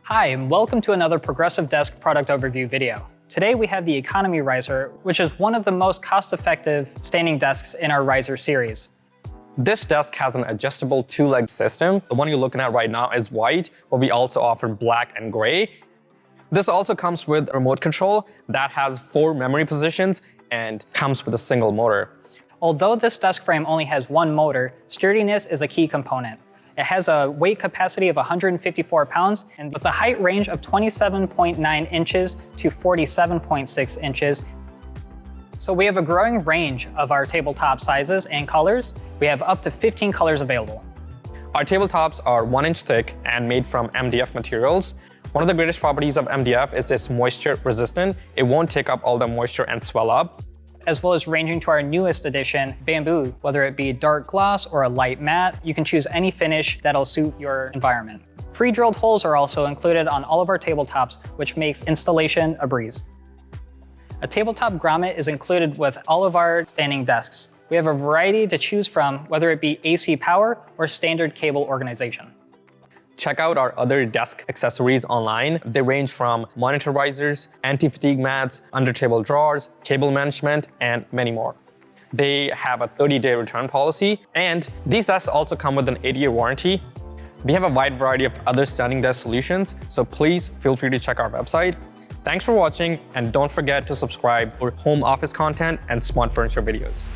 Hi, and welcome to another Progressive Desk product overview video. Today we have the Economy Ryzer, which is one of the most cost-effective standing desks in our Ryzer series. This desk has an adjustable two-leg system. The one you're looking at right now is white, but we also offer black and gray. This also comes with a remote control that has 4 memory positions and comes with a single motor. Although this desk frame only has one motor, sturdiness is a key component. It has a weight capacity of 154 pounds and with a height range of 27.9 inches to 47.6 inches. So we have a growing range of our tabletop sizes and colors. We have up to 15 colors available. Our tabletops are 1 inch thick and made from MDF materials. One of the greatest properties of MDF is it's moisture resistant. It won't take up all the moisture and swell up. As well as ranging to our newest addition, bamboo. Whether it be dark gloss or a light matte, you can choose any finish that'll suit your environment. Pre-drilled holes are also included on all of our tabletops, which makes installation a breeze. A tabletop grommet is included with all of our standing desks. We have a variety to choose from, whether it be AC power or standard cable organization. Check out our other desk accessories online. They range from monitor risers, anti-fatigue mats, under-table drawers, cable management, and many more. They have a 30-day return policy, and these desks also come with an 8-year warranty. We have a wide variety of other standing desk solutions, so please feel free to check our website. Thanks for watching, and don't forget to subscribe for home office content and smart furniture videos.